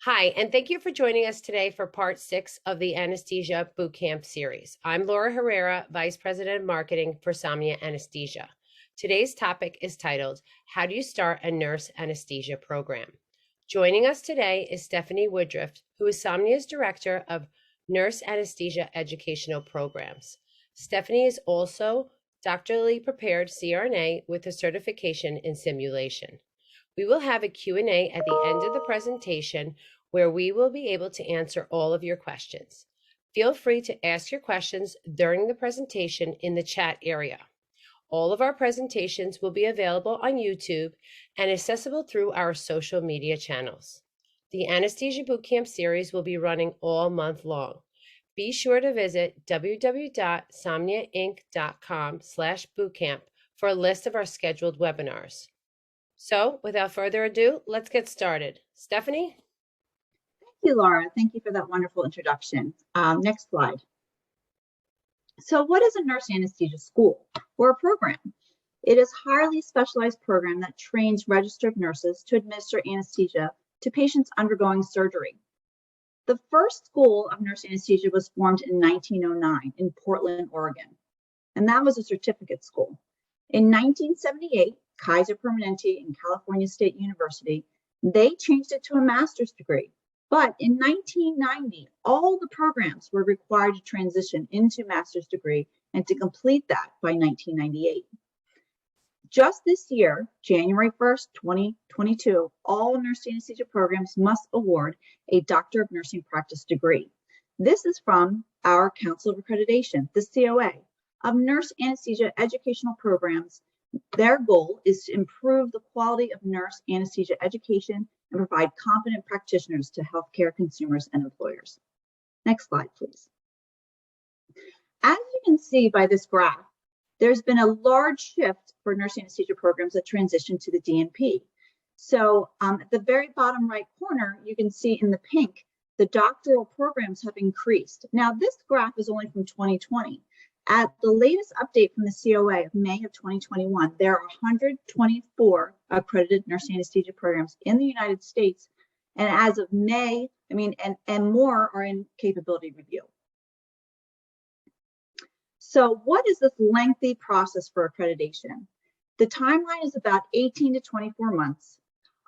Hi, and thank you for joining us today for part 6 of the Anesthesia Bootcamp series. I'm Laura Herrera, Vice President of Marketing for Somnia Anesthesia. Today's topic is titled, How Do You Start a Nurse Anesthesia Program? Joining us today is Stephanie Woodruff, who is Somnia's Director of Nurse Anesthesia Educational Programs. Stephanie is also doctorally prepared CRNA with a certification in simulation. We will have a Q&A at the end of the presentation where we will be able to answer all of your questions. Feel free to ask your questions during the presentation in the chat area. All of our presentations will be available on YouTube and accessible through our social media channels. The Anesthesia Bootcamp series will be running all month long. Be sure to visit www.somniainc.com/bootcamp for a list of our scheduled webinars. So, without further ado, let's get started. Stephanie? Thank you, Laura. Thank you for that wonderful introduction. Next slide. So what is a nurse anesthesia school or a program? It is a highly specialized program that trains registered nurses to administer anesthesia to patients undergoing surgery. The first school of nurse anesthesia was formed in 1909 in Portland, Oregon, and that was a certificate school. In 1978, Kaiser Permanente in California State University, they changed it to a master's degree. But in 1990, all the programs were required to transition into master's degree and to complete that by 1998. Just this year, January 1st, 2022, all nurse anesthesia programs must award a Doctor of Nursing Practice degree. This is from our Council of Accreditation, the COA, of nurse anesthesia educational programs. Their goal is to improve the quality of nurse anesthesia education and provide competent practitioners to healthcare consumers and employers. Next slide, please. As you can see by this graph, there's been a large shift for nurse anesthesia programs that transition to the DNP. So at the very bottom right corner, you can see in the pink, the doctoral programs have increased. Now, this graph is only from 2020. At the latest update from the COA of May of 2021, there are 124 accredited nurse anesthesia programs in the United States. And as of May, and more are in capability review. So what is this lengthy process for accreditation? The timeline is about 18 to 24 months.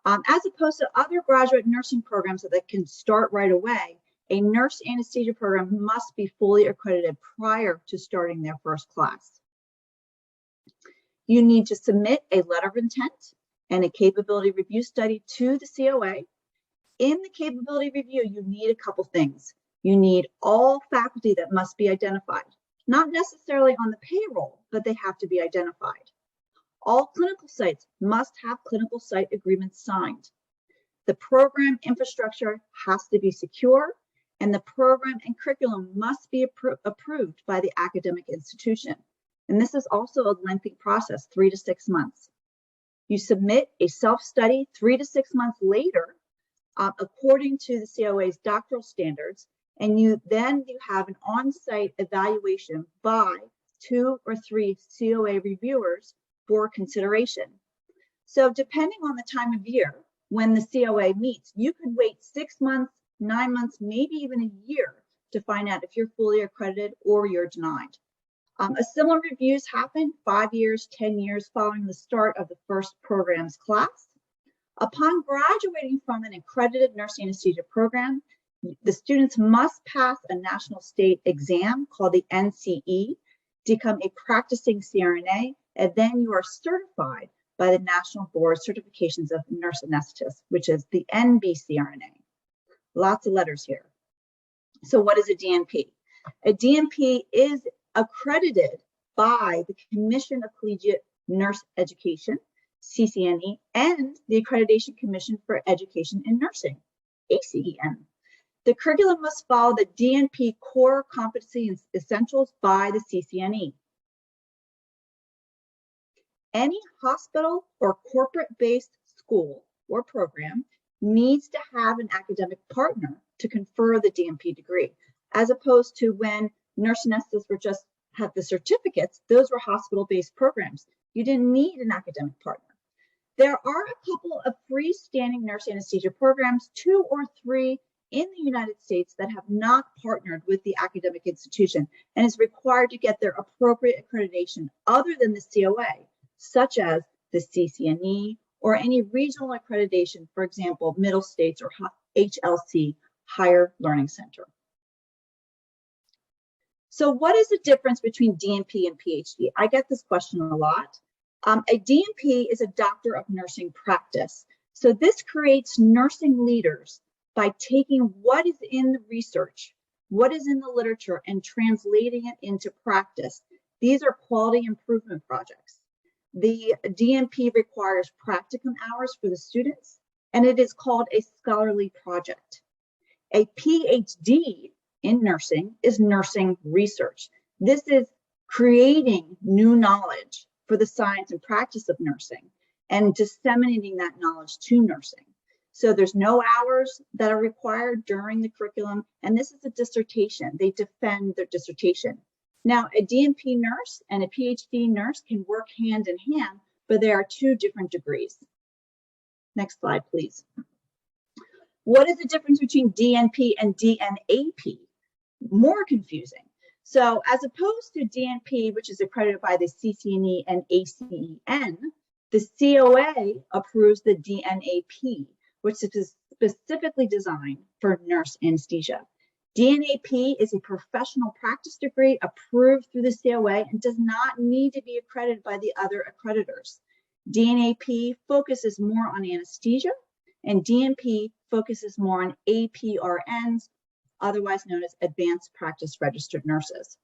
As opposed to other graduate nursing programs that can start right away, a nurse anesthesia program must be fully accredited prior to starting their first class. You need to submit a letter of intent and a capability review study to the COA. In the capability review, you need a couple things. You need all faculty that must be identified, not necessarily on the payroll, but they have to be identified. All clinical sites must have clinical site agreements signed. The program infrastructure has to be secure, and the program and curriculum must be approved by the academic institution. And this is also a lengthy process, 3 to 6 months. You submit a self-study 3 to 6 months later, according to the COA's doctoral standards, and you have an on-site evaluation by 2 or 3 COA reviewers for consideration. So depending on the time of year when the COA meets, you could wait 6 months, 9 months, maybe even a year to find out if you're fully accredited or you're denied. A similar reviews happen 5 years, 10 years following the start of the first program's class. Upon graduating from an accredited nurse anesthesia program, the students must pass a national state exam called the NCE, become a practicing CRNA, and then you are certified by the National Board of Certifications of Nurse Anesthetists, which is the NBCRNA. Lots of letters here. So what is a DNP? A DNP is accredited by the Commission of Collegiate Nurse Education, CCNE, and the Accreditation Commission for Education in Nursing, ACEN. The curriculum must follow the DNP Core Competency Essentials by the CCNE. Any hospital or corporate-based school or program needs to have an academic partner to confer the DNP degree, as opposed to when nurse anesthetists were just had the certificates. Those were hospital-based programs. You didn't need an academic partner. There are a couple of freestanding nurse anesthesia programs, 2 or 3 in the United States, that have not partnered with the academic institution and is required to get their appropriate accreditation other than the COA, such as the CCNE or any regional accreditation, for example, Middle States or HLC, Higher Learning Center. So what is the difference between DNP and PhD? I get this question a lot. A DNP is a doctor of nursing practice. So this creates nursing leaders by taking what is in the research, what is in the literature, and translating it into practice. These are quality improvement projects. The DNP requires practicum hours for the students, and it is called a scholarly project. A PhD in nursing is nursing research. This is creating new knowledge for the science and practice of nursing and disseminating that knowledge to nursing. So there's no hours that are required during the curriculum, and this is a dissertation. They defend their dissertation. Now, a DNP nurse and a PhD nurse can work hand in hand, but they are 2 different degrees. Next slide, please. What is the difference between DNP and DNAP? More confusing. So as opposed to DNP, which is accredited by the CCNE and ACEN, the COA approves the DNAP, which is specifically designed for nurse anesthesia. DNAP is a professional practice degree approved through the COA and does not need to be accredited by the other accreditors. DNAP focuses more on anesthesia, and DNP focuses more on APRNs, otherwise known as Advanced Practice Registered Nurses.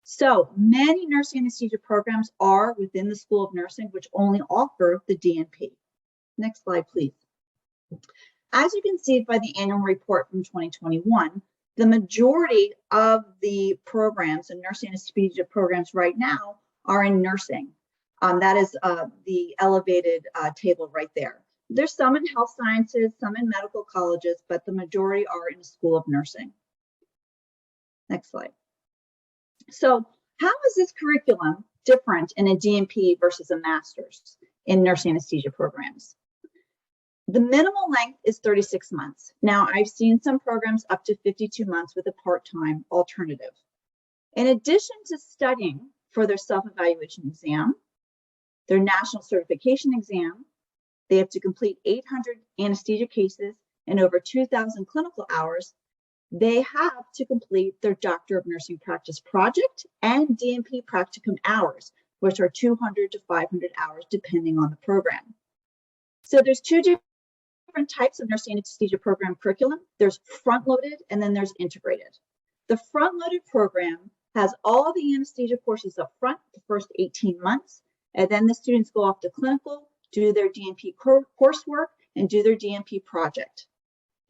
So many nurse anesthesia programs are within the School of Nursing, which only offer the DNP. Next slide, please. As you can see by the annual report from 2021, the majority of the programs and nurse anesthesia programs right now are in nursing. That is the elevated table right there. There's some in health sciences, some in medical colleges, but the majority are in the School of Nursing. Next slide. So how is this curriculum different in a DNP versus a master's in nurse anesthesia programs? The minimal length is 36 months. Now, I've seen some programs up to 52 months with a part-time alternative. In addition to studying for their self-evaluation exam, their national certification exam, they have to complete 800 anesthesia cases and over 2,000 clinical hours. They have to complete their Doctor of Nursing Practice project and DNP practicum hours, which are 200 to 500 hours, depending on the program. So there's 2 different types of nurse anesthesia program curriculum. There's front-loaded and then there's integrated. The front-loaded program has all the anesthesia courses up front, the first 18 months, and then the students go off to clinical, do their DNP coursework, and do their DNP project.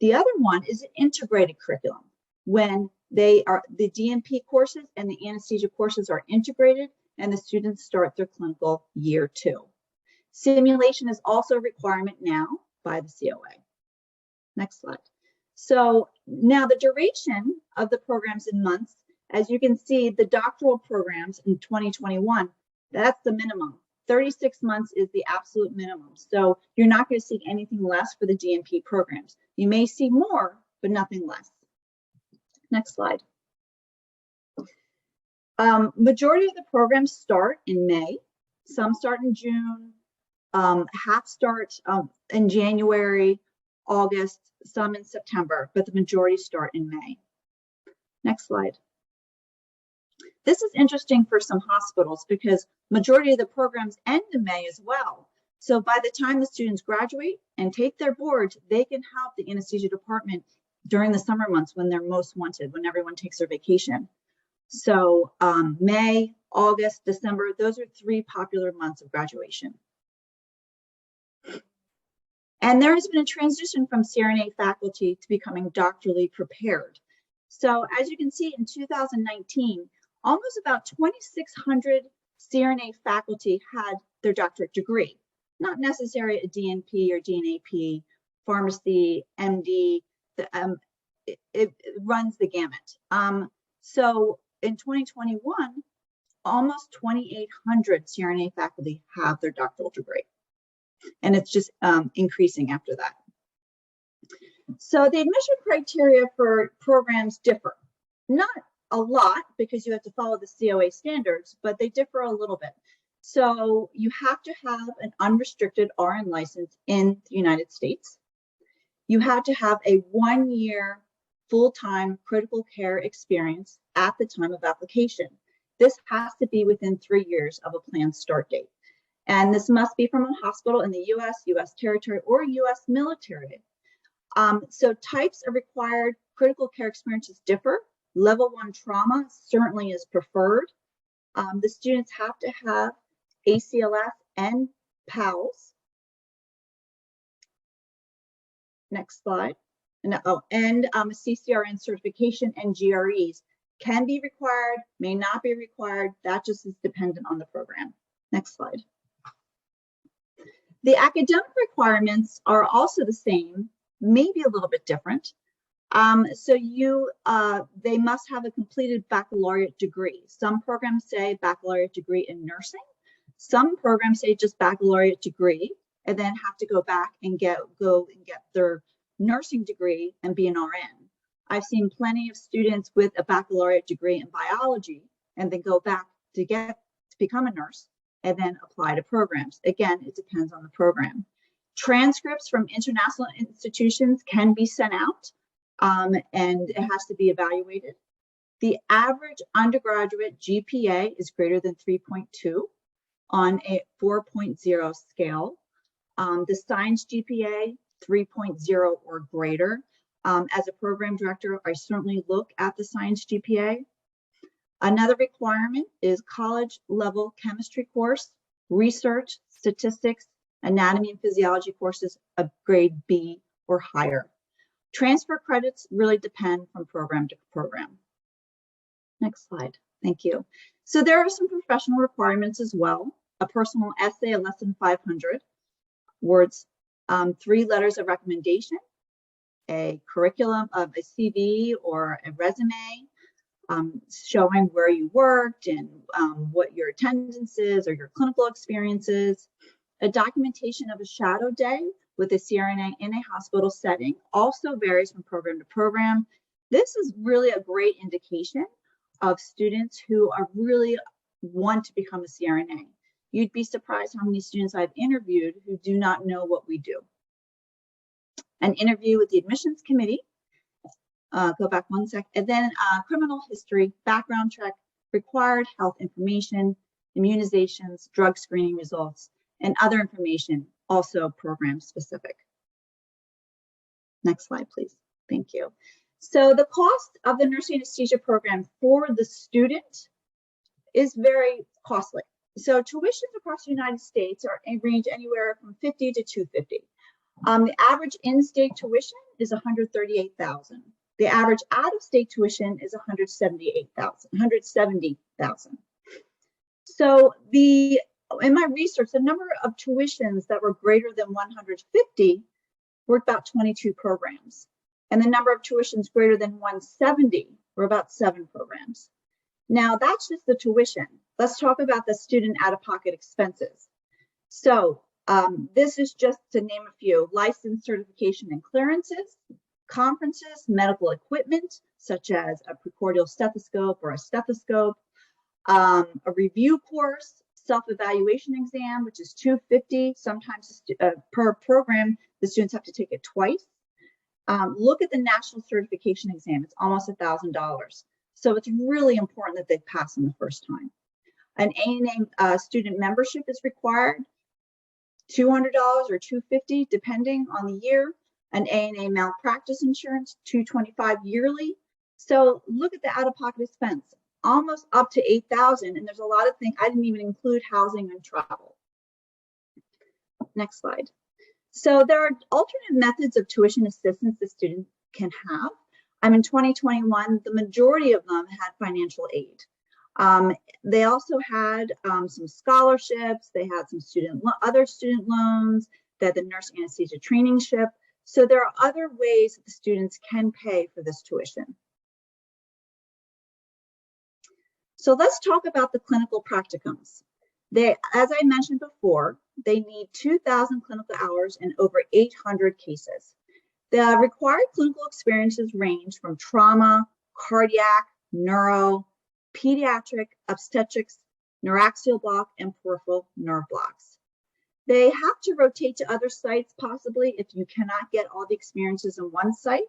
The other one is an integrated curriculum, when the DNP courses and the anesthesia courses are integrated and the students start their clinical year 2. Simulation is also a requirement now by the COA. Next slide. So now the duration of the programs in months, as you can see, the doctoral programs in 2021, that's the minimum. 36 months is the absolute minimum. So you're not going to see anything less for the DNP programs. You may see more, but nothing less. Next slide. Majority of the programs start in May. Some start in June. Half start in January, August, some in September, but the majority start in May. Next slide. This is interesting for some hospitals because majority of the programs end in May as well. So by the time the students graduate and take their boards, they can help the anesthesia department during the summer months when they're most wanted, when everyone takes their vacation. So May, August, December, those are 3 popular months of graduation. And there has been a transition from CRNA faculty to becoming doctorally prepared. So as you can see, in 2019, almost about 2,600 CRNA faculty had their doctorate degree, not necessarily a DNP or DNAP, pharmacy, MD, it runs the gamut. So in 2021, almost 2,800 CRNA faculty have their doctoral degree. and it's just increasing after that. So the admission criteria for programs differ. Not a lot, because you have to follow the COA standards, but they differ a little bit. So you have to have an unrestricted RN license in the United States. You have to have a 1-year full-time critical care experience at the time of application. This has to be within 3 years of a planned start date. And this must be from a hospital in the US, US territory, or US military. So types of required critical care experiences differ. Level 1 trauma certainly is preferred. The students have to have ACLS and PALS. Next slide. And a CCRN certification and GREs can be required, may not be required. That just is dependent on the program. Next slide. The academic requirements are also the same, maybe a little bit different. So they must have a completed baccalaureate degree. Some programs say baccalaureate degree in nursing. Some programs say just baccalaureate degree, and then have to go back and go and get their nursing degree and be an RN. I've seen plenty of students with a baccalaureate degree in biology and then go back to become a nurse and then apply to programs. Again, it depends on the program. Transcripts from international institutions can be sent out, and it has to be evaluated. The average undergraduate GPA is greater than 3.2 on a 4.0 scale. The science GPA, 3.0 or greater. As a program director, I certainly look at the science GPA. Another requirement is college level chemistry course, research, statistics, anatomy and physiology courses of grade B or higher. Transfer credits really depend from program to program. Next slide. Thank you. So there are some professional requirements as well. A personal essay of less than 500 words, 3 letters of recommendation, a curriculum of a CV or a resume showing where you worked and what your attendance is or your clinical experiences, a documentation of a shadow day with a CRNA in a hospital setting also varies from program to program. This is really a great indication of students who are really want to become a CRNA. You'd be surprised how many students I've interviewed who do not know what we do. An interview with the admissions committee, go back one sec, and then criminal history, background check, required health information, immunizations, drug screening results, and other information, also program specific. Next slide, please. Thank you. So the cost of the nursing anesthesia program for the student is very costly. So tuitions across the United States range anywhere from $50 to $250. The average in-state tuition is $138,000. The average out-of-state tuition is $170,000. So in my research, the number of tuitions that were greater than 150 were about 22 programs. And the number of tuitions greater than 170 were about 7 programs. Now that's just the tuition. Let's talk about the student out-of-pocket expenses. So this is just to name a few: license, certification, and clearances, conferences, medical equipment, such as a precordial stethoscope or a stethoscope, a review course, self-evaluation exam, which is $250. Sometimes per program, the students have to take it twice. Look at the national certification exam. It's almost $1,000. So it's really important that they pass on the first time. An ANA student membership is required, $200 or $250, depending on the year. An ANA malpractice insurance, $225 yearly. So look at the out-of-pocket expense, almost up to $8,000. And there's a lot of things. I didn't even include housing and travel. Next slide. So there are alternate methods of tuition assistance the student can have. In 2021, the majority of them had financial aid. They also had some scholarships. They had some other student loans. They had the nurse anesthesia trainingship. So there are other ways that the students can pay for this tuition. So let's talk about the clinical practicums. As I mentioned before, they need 2,000 clinical hours and over 800 cases. The required clinical experiences range from trauma, cardiac, neuro, pediatric, obstetrics, neuraxial block, and peripheral nerve blocks. They have to rotate to other sites possibly if you cannot get all the experiences in one site,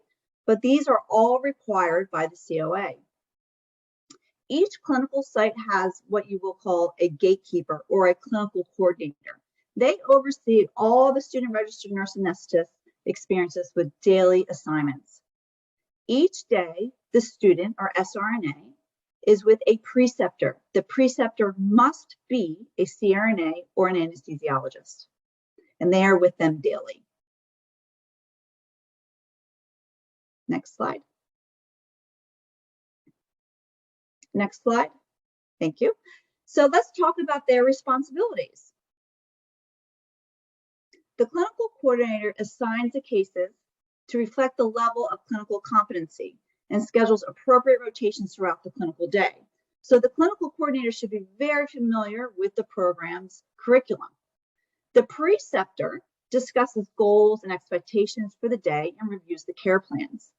but these are all required by the COA. Each clinical site has what you will call a gatekeeper or a clinical coordinator. They oversee all the student registered nurse anesthetist experiences with daily assignments. Each day, the student or CRNA is with a preceptor. The preceptor must be a CRNA or an anesthesiologist, and they are with them daily. Next slide. Next slide. Thank you. So let's talk about their responsibilities. The clinical coordinator assigns the cases to reflect the level of clinical competency and schedules appropriate rotations throughout the clinical day. So the clinical coordinator should be very familiar with the program's curriculum. The preceptor discusses goals and expectations for the day and reviews the care plans.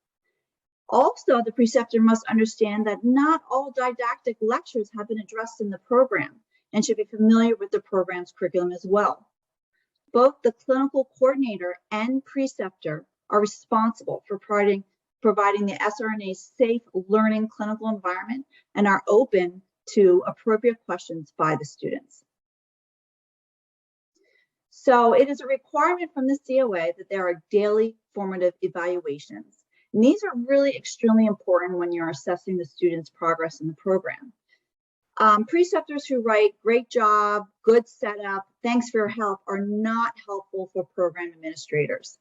Also, the preceptor must understand that not all didactic lectures have been addressed in the program and should be familiar with the program's curriculum as well. Both the clinical coordinator and preceptor are responsible for providing the CRNA safe learning clinical environment and are open to appropriate questions by the students. So it is a requirement from the COA that there are daily formative evaluations. And these are really extremely important when you're assessing the student's progress in the program. Preceptors who write "great job," "good setup," "thanks for your help" are not helpful for program administrators.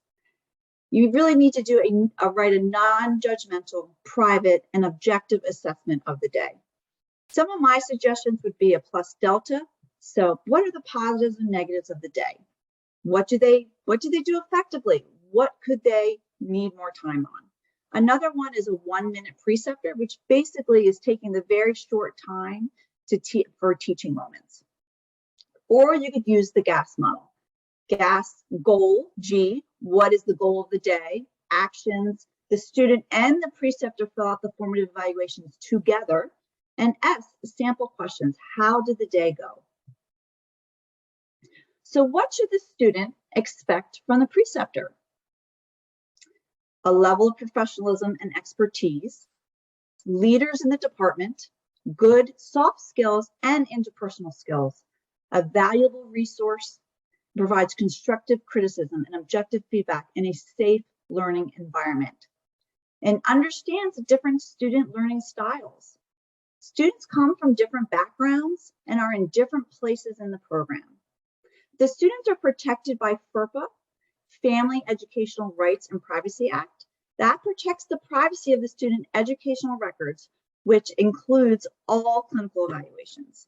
You really need to write a non-judgmental, private, and objective assessment of the day. Some of my suggestions would be a plus delta. So what are the positives and negatives of the day? What do they do effectively? What could they need more time on? Another one is a 1-minute preceptor, which basically is taking the very short time for teaching moments. Or you could use the GAS model. GAS, goal, G, what is the goal of the day? Actions, the student and the preceptor fill out the formative evaluations together. And S, sample questions, how did the day go? So what should the student expect from the preceptor? A level of professionalism and expertise, leaders in the department, good soft skills and interpersonal skills, a valuable resource, provides constructive criticism and objective feedback in a safe learning environment, and understands the different student learning styles. Students come from different backgrounds and are in different places in the program. The students are protected by FERPA, Family Educational Rights and Privacy Act. That protects the privacy of the student educational records, which includes all clinical evaluations.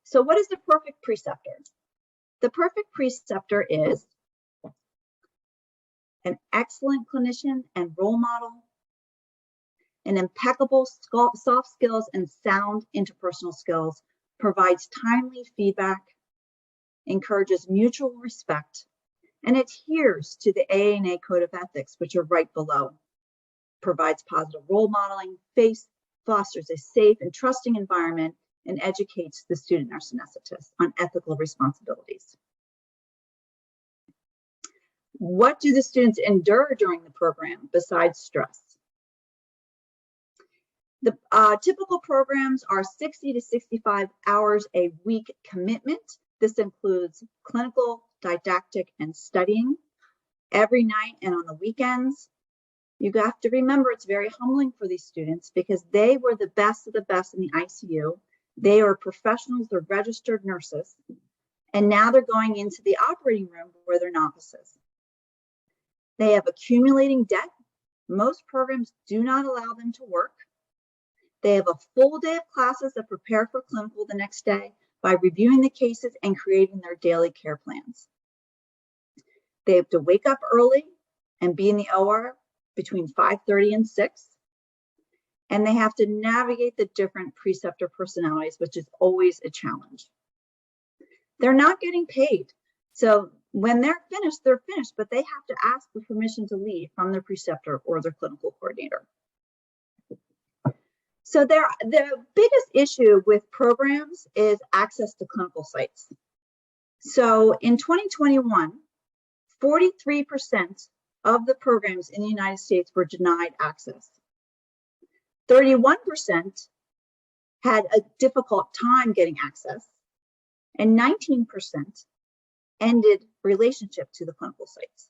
So what is the perfect preceptor? The perfect preceptor is an excellent clinician and role model, an impeccable soft skills and sound interpersonal skills, provides timely feedback, encourages mutual respect, and adheres to the AANA Code of Ethics, which are right below, provides positive role modeling, fosters a safe and trusting environment, and educates the student nurse anesthetist on ethical responsibilities. What do the students endure during the program besides stress? The typical programs are 60 to 65 hours a week commitment. This includes clinical, didactic, and studying every night and on the weekends. You have to remember it's very humbling for these students because they were the best of the best in the ICU. They are professionals, they're registered nurses, and now they're going into the operating room where they're novices. They have accumulating debt. Most programs do not allow them to work. They have a full day of classes that prepare for clinical the next day by reviewing the cases and creating their daily care plans. They have to wake up early and be in the OR between 5:30 and 6. And they have to navigate the different preceptor personalities, which is always a challenge. They're not getting paid. So when they're finished, but they have to ask for permission to leave from their preceptor or their clinical coordinator. So the biggest issue with programs is access to clinical sites. So in 2021, 43% of the programs in the United States were denied access. 31% had a difficult time getting access, and 19% ended relationship to the clinical sites.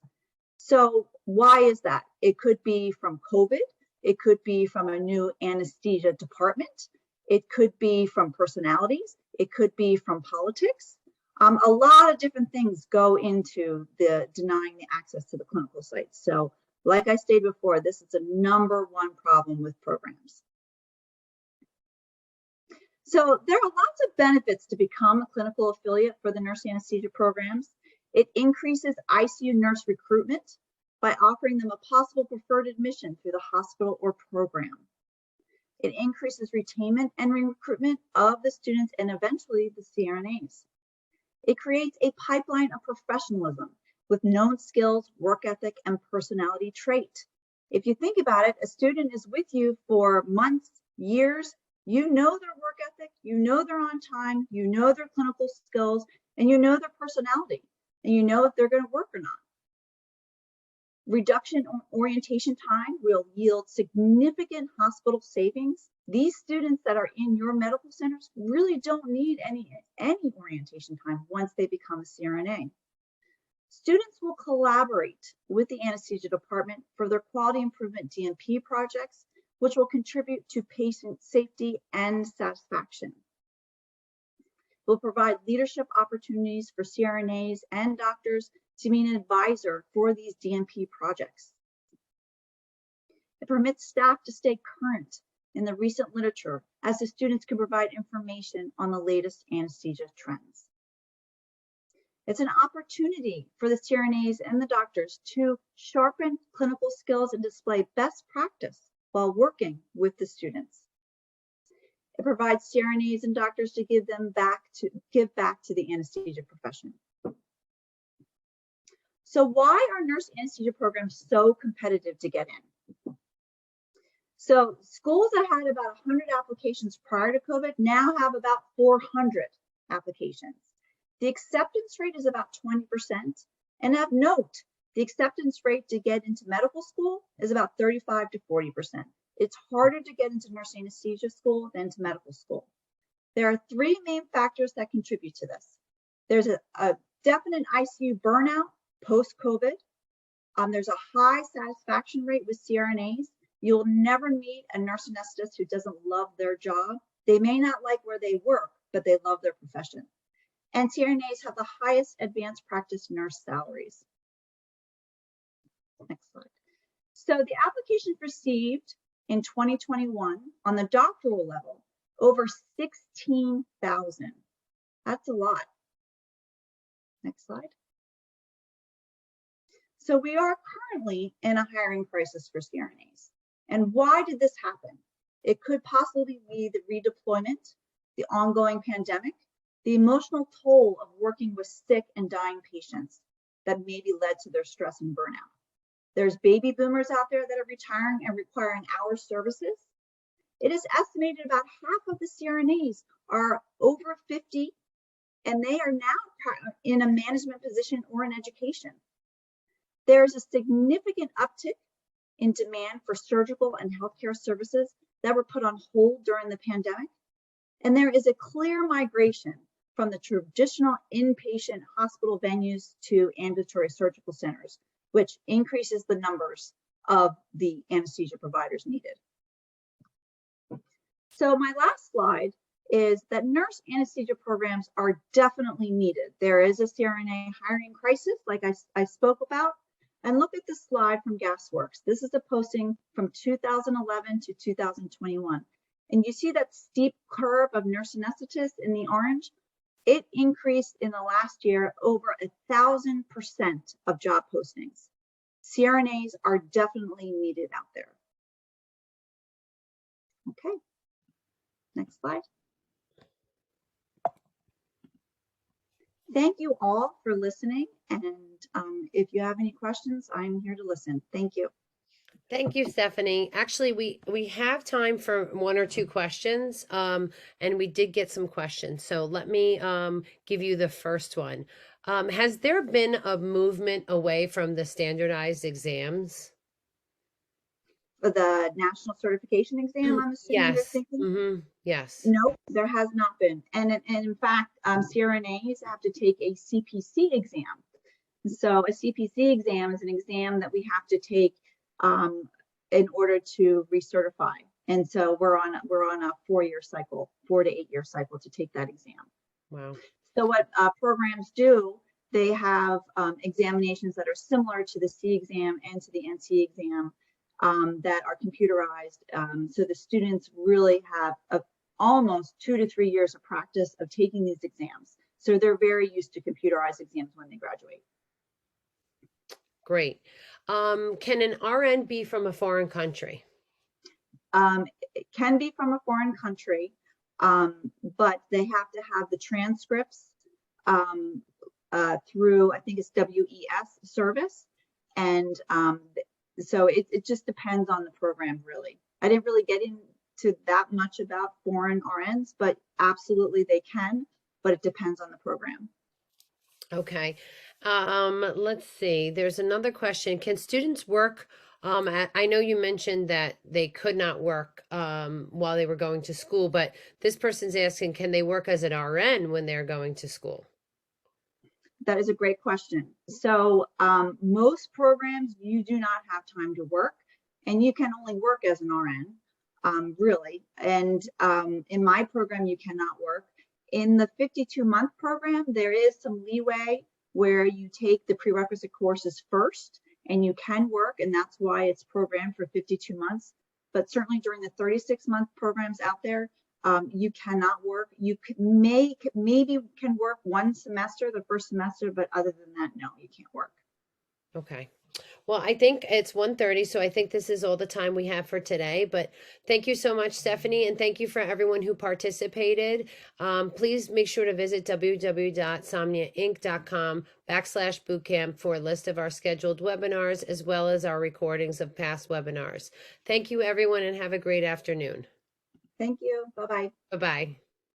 So why is that? It could be from COVID. It could be from a new anesthesia department. It could be from personalities. It could be from politics. A lot of different things go into the denying the access to the clinical sites. So like I stated before, this is a #1 problem with programs. So there are lots of benefits to become a clinical affiliate for the nurse anesthesia programs. It increases ICU nurse recruitment by offering them a possible preferred admission through the hospital or program. It increases retainment and recruitment of the students and eventually the CRNAs. It creates a pipeline of professionalism with known skills, work ethic, and personality trait. If you think about it, a student is with you for months, years. You know their work ethic, you know they're on time, you know their clinical skills, and you know their personality, and you know if they're going to work or not. Reduction in orientation time will yield significant hospital savings. These students that are in your medical centers really don't need any orientation time once they become a CRNA. Students will collaborate with the anesthesia department for their quality improvement DNP projects, which will contribute to patient safety and satisfaction. We'll provide leadership opportunities for CRNAs and doctors to be an advisor for these DNP projects. It permits staff to stay current in the recent literature as the students can provide information on the latest anesthesia trends. It's an opportunity for the CRNAs and the doctors to sharpen clinical skills and display best practice while working with the students. It provides CRNAs and doctors to give back to the anesthesia profession. So why are nurse anesthesia programs so competitive to get in? So schools that had about 100 applications prior to COVID now have about 400 applications. The acceptance rate is about 20%. And of note, the acceptance rate to get into medical school is about 35 to 40%. It's harder to get into nurse anesthesia school than to medical school. There are 3 main factors that contribute to this. There's a definite ICU burnout post-COVID. There's a high satisfaction rate with CRNAs. You'll never meet a nurse anesthetist who doesn't love their job. They may not like where they work, but they love their profession. And CRNAs have the highest advanced practice nurse salaries. Next slide. So the applications received in 2021 on the doctoral level, over 16,000. That's a lot. Next slide. So we are currently in a hiring crisis for CRNAs. And why did this happen? It could possibly be the redeployment, the ongoing pandemic, the emotional toll of working with sick and dying patients that maybe led to their stress and burnout. There's baby boomers out there that are retiring and requiring our services. It is estimated about half of the CRNAs are over 50, and they are now in a management position or in education. There's a significant uptick in demand for surgical and healthcare services that were put on hold during the pandemic. And there is a clear migration from the traditional inpatient hospital venues to ambulatory surgical centers, which increases the numbers of the anesthesia providers needed. So my last slide is that nurse anesthesia programs are definitely needed. There is a CRNA hiring crisis, like I spoke about. And look at the slide from GasWorks. This is a posting from 2011 to 2021. And you see that steep curve of nurse anesthetists in the orange? It increased in the last year over 1,000% of job postings. CRNAs are definitely needed out there. Okay, next slide. Thank you all for listening. And if you have any questions, I'm here to listen. Thank you. Thank you, Stephanie. Actually, we have time for one or two questions, and we did get some questions. So let me give you the first one. Has there been a movement away from the standardized exams? For the national certification exam, I'm assuming you're Yes. thinking? Yes. Nope, there has not been. And in fact, CRNAs have to take a CPC exam. So a CPC exam is an exam that we have to take in order to recertify. And so we're on a 4-year cycle, 4 to 8 year cycle to take that exam. Wow. So what programs do, they have examinations that are similar to the C exam and to the NC exam that are computerized. So the students really have almost 2 to 3 years of practice of taking these exams. So they're very used to computerized exams when they graduate. Great. Can an RN be from a foreign country? It can be from a foreign country, but they have to have the transcripts through, I think it's WES service. And so it just depends on the program, really. I didn't really get into that much about foreign RNs, but absolutely they can, but it depends on the program. Okay. Let's see. There's another question. Can students work I know you mentioned that they could not work while they were going to school, but this person's asking, can they work as an RN when they're going to school? That is a great question. So most programs, you do not have time to work, and you can only work as an RN, really. And in my program, you cannot work. In the 52-month program, there is some leeway where you take the prerequisite courses first, and you can work, and that's why it's programmed for 52 months. But certainly during the 36-month programs out there, you cannot work. You maybe can work one semester, the first semester, but other than that, no, you can't work. Okay. Well, I think it's 1:30, so I think this is all the time we have for today. But thank you so much, Stephanie, and thank you for everyone who participated. Please make sure to visit www.somniainc.com/bootcamp for a list of our scheduled webinars as well as our recordings of past webinars. Thank you, everyone, and have a great afternoon. Thank you. Bye-bye. Bye-bye.